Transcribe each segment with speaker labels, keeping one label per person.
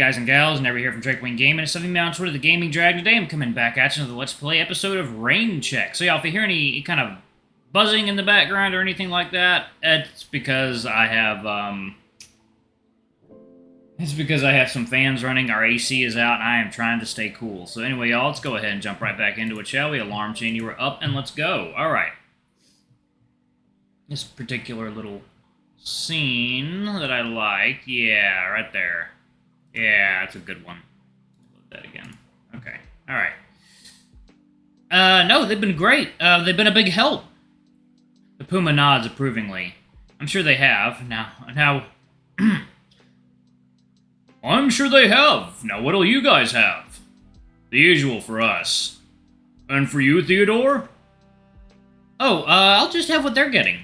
Speaker 1: guys and gals, never here from Drakewing Gaming. It's something down Twitter, the Gaming Drag. Today I'm coming back at you with a Let's Play episode of Rain Check. So, y'all, if you hear any kind of buzzing in the background or anything like that, it's because I have, some fans running. Our AC is out, and I am trying to stay cool. So, anyway, y'all, let's go ahead and jump right back into it, shall we? Alarm chain, you were up, and let's go. Alright. This particular little scene that I like, yeah, right there. Yeah, that's a good one. Load that again. Okay, alright. No, they've been great. They've been a big help. The Puma nods approvingly. I'm sure they have. Now, I'm sure they have. Now, what'll you guys have? The usual for us. And for you, Theodore? Oh, I'll just have what they're getting.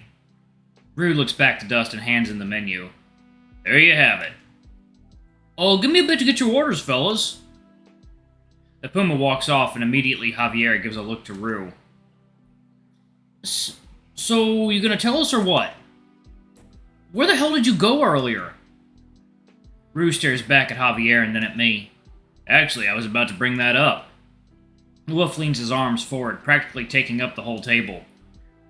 Speaker 1: Rue looks back to Dust and hands in the menu. There you have it. Oh, give me a bit to get your orders, fellas. The Puma walks off, and immediately Javier gives a look to Rue. So, you gonna tell us or what? Where the hell did you go earlier? Rue stares back at Javier and then at me. Actually, I was about to bring that up. The wolf leans his arms forward, practically taking up the whole table.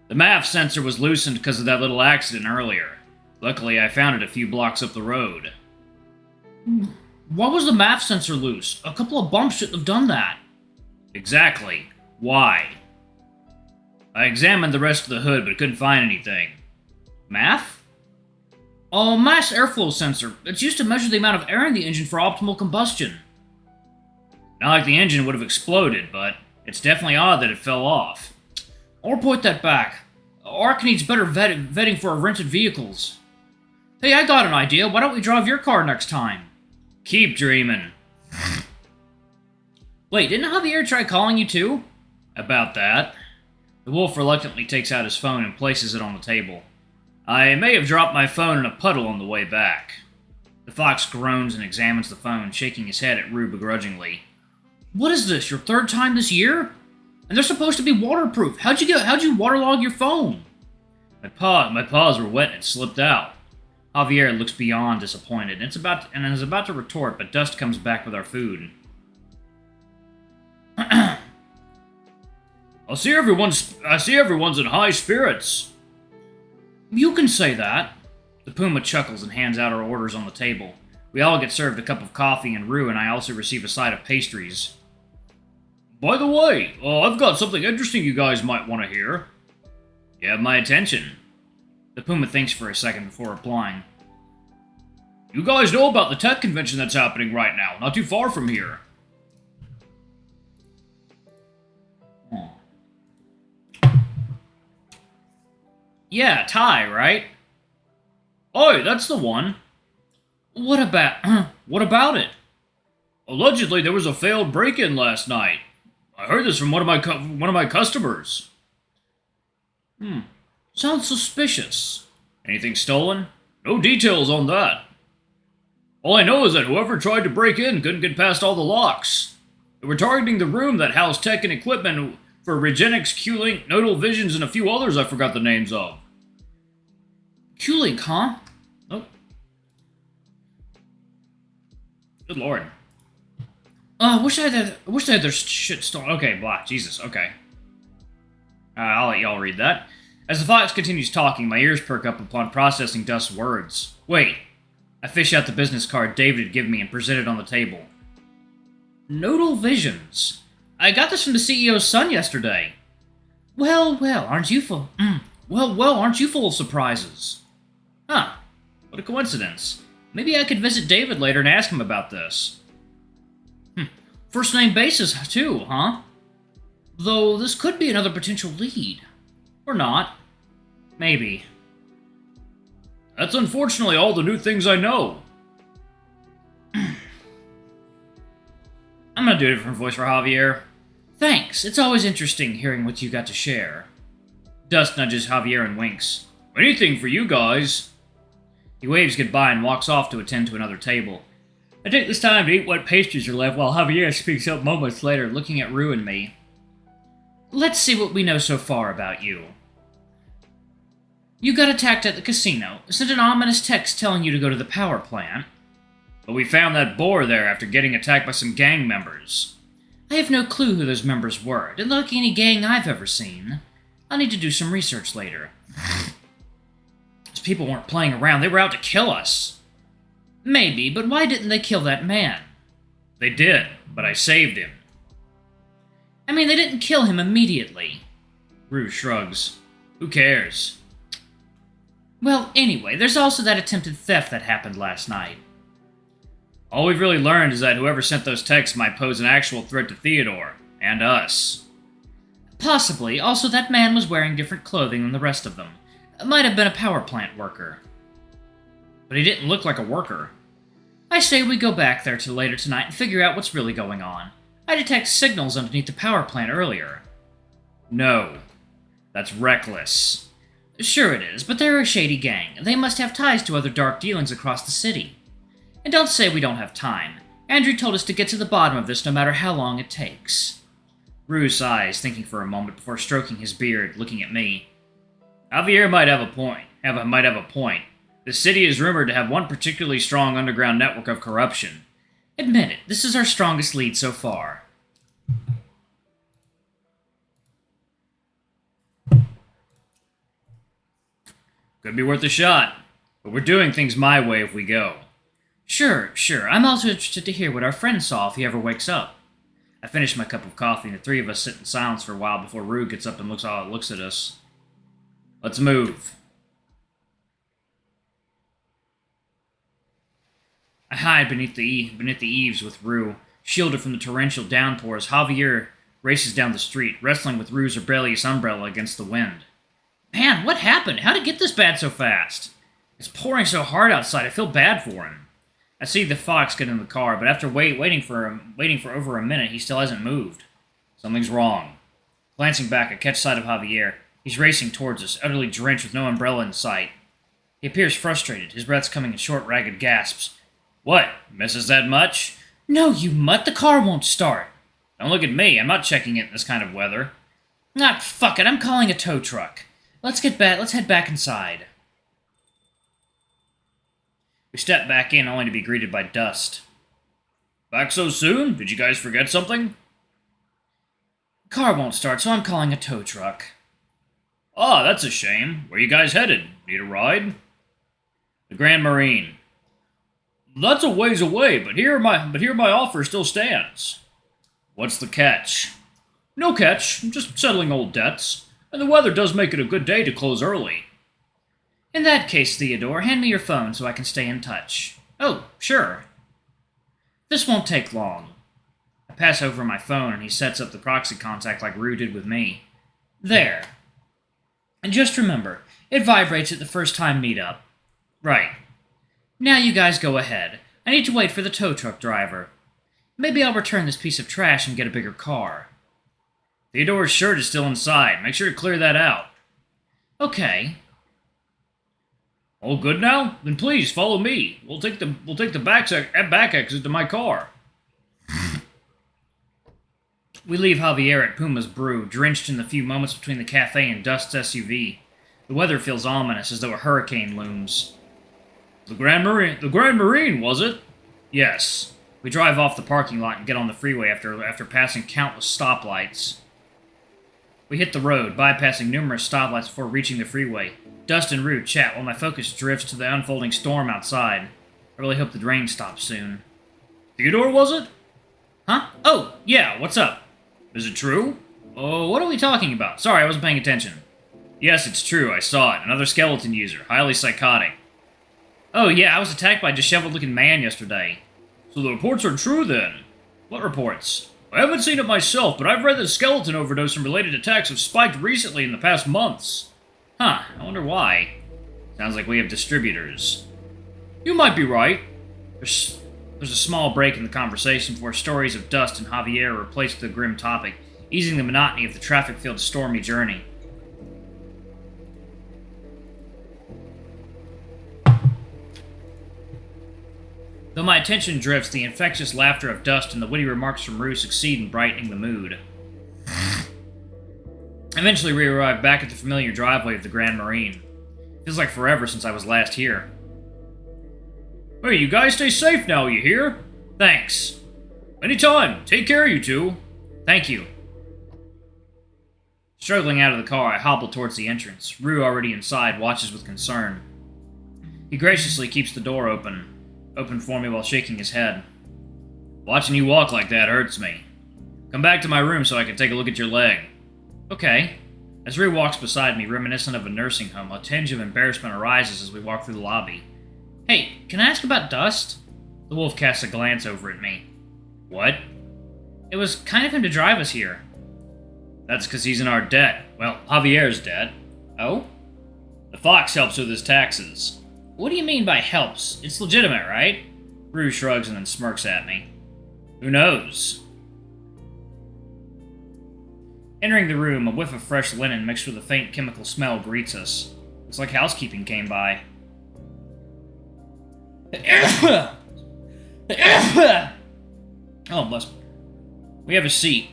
Speaker 1: The MAF sensor was loosened because of that little accident earlier. Luckily, I found it a few blocks up the road. Why was the MAF sensor loose? A couple of bumps shouldn't have done that. Exactly. Why? I examined the rest of the hood, but couldn't find anything. MAF? Oh, mass airflow sensor. It's used to measure the amount of air in the engine for optimal combustion. Not like the engine would have exploded, but it's definitely odd that it fell off. Or point that back. ARC needs better vetting for our rented vehicles. Hey, I got an idea. Why don't we drive your car next time? Keep dreaming. Wait, didn't Javier try calling you too? About that. The wolf reluctantly takes out his phone and places it on the table. I may have dropped my phone in a puddle on the way back. The fox groans and examines the phone, shaking his head at Rue begrudgingly. What is this, your third time this year? And they're supposed to be waterproof. How'd you waterlog your phone? My paws were wet and it slipped out. Javier looks beyond disappointed and is about to retort, but Dust comes back with our food. I see everyone's in high spirits. You can say that. The Puma chuckles and hands out our orders on the table. We all get served a cup of coffee, and Rue and I also receive a side of pastries. By the way, I've got something interesting you guys might want to hear. You have my attention. The Puma thinks for a second before replying. You guys know about the tech convention that's happening right now, not too far from here. Yeah, Ty, right? Oi, that's the one. What about it? Allegedly, there was a failed break-in last night. I heard this from one of my customers. Sounds suspicious. Anything stolen? No details on that. All I know is that whoever tried to break in couldn't get past all the locks. They were targeting the room that housed tech and equipment for Regenix, Q-Link, Nodal Visions, and a few others I forgot the names of. Q-Link, huh? Oh. Good lord. I wish I had their shit stolen. Okay, blah. Jesus, okay. I'll let y'all read that. As the fox continues talking, my ears perk up upon processing Dust's words. Wait. I fish out the business card David had given me and present it on the table. Nodal Visions. I got this from the CEO's son yesterday. Well, aren't you full? Aren't you full of surprises? Huh. What a coincidence. Maybe I could visit David later and ask him about this. First name basis, too, huh? Though this could be another potential lead. Or not. Maybe. That's unfortunately all the new things I know. I'm gonna do a different voice for Javier. Thanks, it's always interesting hearing what you got to share. Dust nudges Javier and winks. Anything for you guys. He waves goodbye and walks off to attend to another table. I take this time to eat what pastries are left while Javier speaks up moments later, looking at Rue and me. Let's see what we know so far about you. You got attacked at the casino, sent an ominous text telling you to go to the power plant. But we found that boar there after getting attacked by some gang members. I have no clue who those members were. Didn't look like any gang I've ever seen. I'll need to do some research later. Those people weren't playing around. They were out to kill us. Maybe, but why didn't they kill that man? They did, but I saved him. I mean, they didn't kill him immediately. Rue shrugs. Who cares? Well, anyway, there's also that attempted theft that happened last night. All we've really learned is that whoever sent those texts might pose an actual threat to Theodore, and us. Possibly. Also, that man was wearing different clothing than the rest of them. Might have been a power plant worker. But he didn't look like a worker. I say we go back there till later tonight and figure out what's really going on. I detect signals underneath the power plant earlier. No. That's reckless. Sure it is, but they're a shady gang. They must have ties to other dark dealings across the city. And don't say we don't have time. Andrew told us to get to the bottom of this no matter how long it takes. Rue sighs, thinking for a moment before stroking his beard, looking at me. Javier might have a point. The city is rumored to have one particularly strong underground network of corruption. Admit it, this is our strongest lead so far. Could be worth a shot, but we're doing things my way if we go. Sure. I'm also interested to hear what our friend saw if he ever wakes up. I finish my cup of coffee, and the three of us sit in silence for a while before Rue gets up and looks at us. Let's move. I hide beneath the eaves with Rue, shielded from the torrential downpour as Javier races down the street, wrestling with Rue's rebellious umbrella against the wind. Man, what happened? How'd it get this bad so fast? It's pouring so hard outside, I feel bad for him. I see the fox get in the car, but after waiting for over a minute, he still hasn't moved. Something's wrong. Glancing back, I catch sight of Javier. He's racing towards us, utterly drenched with no umbrella in sight. He appears frustrated, his breath's coming in short, ragged gasps. What? Misses that much? No, you mutt, the car won't start. Don't look at me, I'm not checking it in this kind of weather. Ah, fuck it, I'm calling a tow truck. Let's head back inside. We step back in only to be greeted by dust. Back so soon? Did you guys forget something? Car won't start, so I'm calling a tow truck. Ah, that's a shame. Where you guys headed? Need a ride? The Grand Marine. That's a ways away, but here my offer still stands. What's the catch? No catch, I'm just settling old debts. And the weather does make it a good day to close early. In that case, Theodore, hand me your phone so I can stay in touch. Oh, sure. This won't take long. I pass over my phone and he sets up the proxy contact like Rue did with me. There. And just remember, it vibrates at the first time meetup. Right. Now you guys go ahead. I need to wait for the tow truck driver. Maybe I'll return this piece of trash and get a bigger car. Theodore's shirt is still inside. Make sure to clear that out. Okay. All good now? Then please follow me. We'll take the back exit to my car. We leave Javier at Puma's Brew, drenched in the few moments between the cafe and Dust's SUV. The weather feels ominous, as though a hurricane looms. The Grand Marine, was it? Yes. We drive off the parking lot and get on the freeway after passing countless stoplights. We hit the road, bypassing numerous stoplights before reaching the freeway. Dust and Rue chat while my focus drifts to the unfolding storm outside. I really hope the rain stops soon. Theodore, was it? Huh? Oh, yeah, what's up? Is it true? Oh, what are we talking about? Sorry, I wasn't paying attention. Yes, it's true, I saw it. Another skeleton user, highly psychotic. Oh yeah, I was attacked by a disheveled-looking man yesterday. So the reports are true then? What reports? I haven't seen it myself, but I've read that skeleton overdose and related attacks have spiked recently in the past months. Huh, I wonder why. Sounds like we have distributors. You might be right. There's a small break in the conversation before stories of Dust and Javier replace the grim topic, easing the monotony of the traffic-filled stormy journey. Though my attention drifts, the infectious laughter of Dust and the witty remarks from Rue succeed in brightening the mood. Eventually, we arrive back at the familiar driveway of the Grand Marine. Feels like forever since I was last here. Hey, you guys stay safe now, you hear? Thanks. Anytime. Take care, you two. Thank you. Struggling out of the car, I hobble towards the entrance. Rue, already inside, watches with concern. He graciously keeps the door open for me while shaking his head. Watching you walk like that hurts me. Come back to my room so I can take a look at your leg. Okay. As Rue walks beside me, reminiscent of a nursing home, a tinge of embarrassment arises as we walk through the lobby. Hey, can I ask about Dust? The wolf casts a glance over at me. What? It was kind of him to drive us here. That's because he's in our debt. Well, Javier's debt. Oh? The fox helps with his taxes. What do you mean by helps? It's legitimate, right? Rue shrugs and then smirks at me. Who knows? Entering the room, a whiff of fresh linen mixed with a faint chemical smell greets us. Looks like housekeeping came by. Oh, bless me. We have a seat.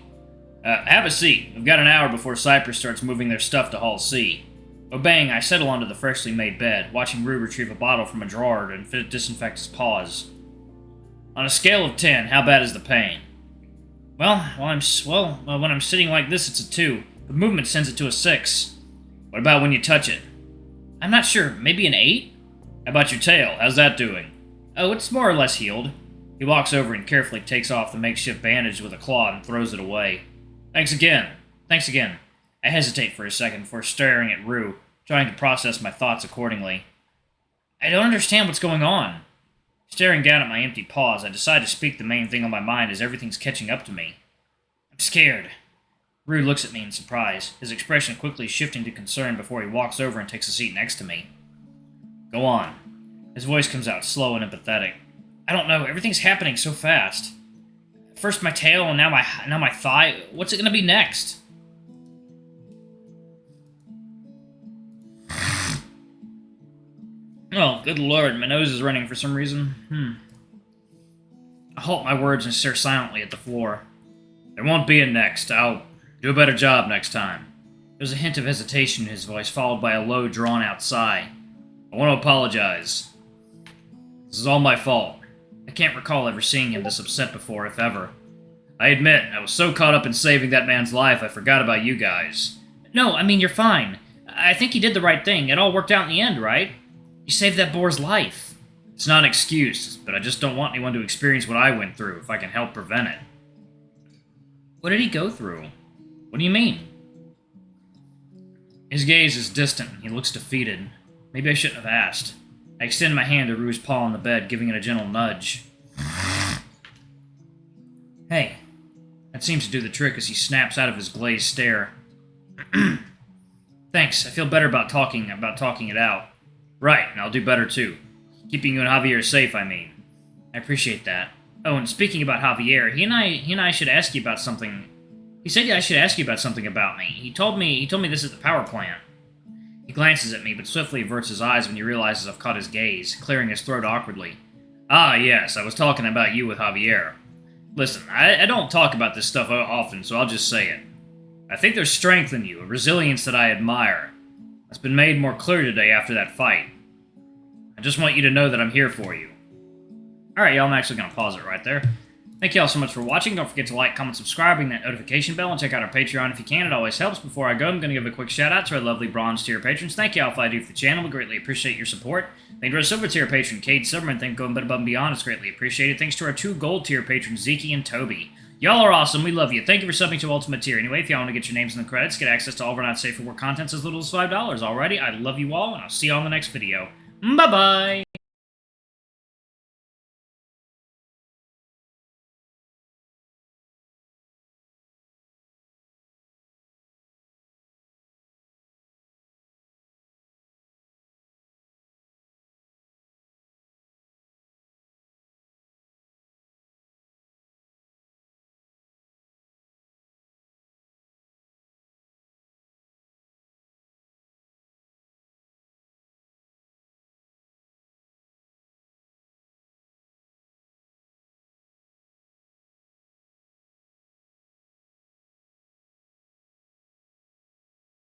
Speaker 1: Have a seat. We've got an hour before Cypress starts moving their stuff to Hall C. Obeying, I settle onto the freshly made bed, watching Rue retrieve a bottle from a drawer and disinfect his paws. On a scale of 10, how bad is the pain? Well, when I'm sitting like this, it's a 2. But movement sends it to a 6. What about when you touch it? I'm not sure. Maybe an 8? How about your tail? How's that doing? Oh, it's more or less healed. He walks over and carefully takes off the makeshift bandage with a claw and throws it away. Thanks again. I hesitate for a second before staring at Rue, trying to process my thoughts accordingly. I don't understand what's going on. Staring down at my empty paws, I decide to speak the main thing on my mind as everything's catching up to me. I'm scared. Rue looks at me in surprise, his expression quickly shifting to concern before he walks over and takes a seat next to me. Go on. His voice comes out slow and empathetic. I don't know, everything's happening so fast. First my tail, and now my thigh. What's it gonna be next? Oh, good lord, my nose is running for some reason. I halt my words and stare silently at the floor. There won't be a next. I'll do a better job next time. There's a hint of hesitation in his voice, followed by a low, drawn-out sigh. I want to apologize. This is all my fault. I can't recall ever seeing him this upset before, if ever. I admit, I was so caught up in saving that man's life I forgot about you guys. No, I mean, you're fine. I think you did the right thing. It all worked out in the end, right? You saved that boar's life. It's not an excuse, but I just don't want anyone to experience what I went through if I can help prevent it. What did he go through? What do you mean? His gaze is distant. He looks defeated. Maybe I shouldn't have asked. I extend my hand to Rue's paw on the bed, giving it a gentle nudge. Hey. That seems to do the trick as he snaps out of his glazed stare. Thanks. I feel better about talking it out. Right, and I'll do better too. Keeping you and Javier safe, I mean. I appreciate that. Oh, and speaking about Javier, he and I should ask you about something. He said I should ask you about something about me. He told me this is the power plant. He glances at me, but swiftly averts his eyes when he realizes I've caught his gaze, clearing his throat awkwardly. Ah, yes, I was talking about you with Javier. Listen, I don't talk about this stuff often, so I'll just say it. I think there's strength in you, a resilience that I admire. That's been made more clear today after that fight. I just want you to know that I'm here for you. Alright, y'all, I'm actually going to pause it right there. Thank y'all so much for watching. Don't forget to like, comment, subscribe, ring that notification bell, and check out our Patreon if you can. It always helps. Before I go, I'm going to give a quick shout-out to our lovely bronze tier patrons. Thank y'all for all I do for the channel. We greatly appreciate your support. Thank you to our silver tier patron, Cade Silverman. Thank you for going above and beyond. It's greatly appreciated. Thanks to our 2 gold tier patrons, Zeke and Toby. Y'all are awesome. We love you. Thank you for subbing to Ultimate Tier. Anyway, if y'all want to get your names in the credits, get access to all of our not safe for work contents as little as $5. Alrighty, I love you all, and I'll see you all in the next video. Bye-bye!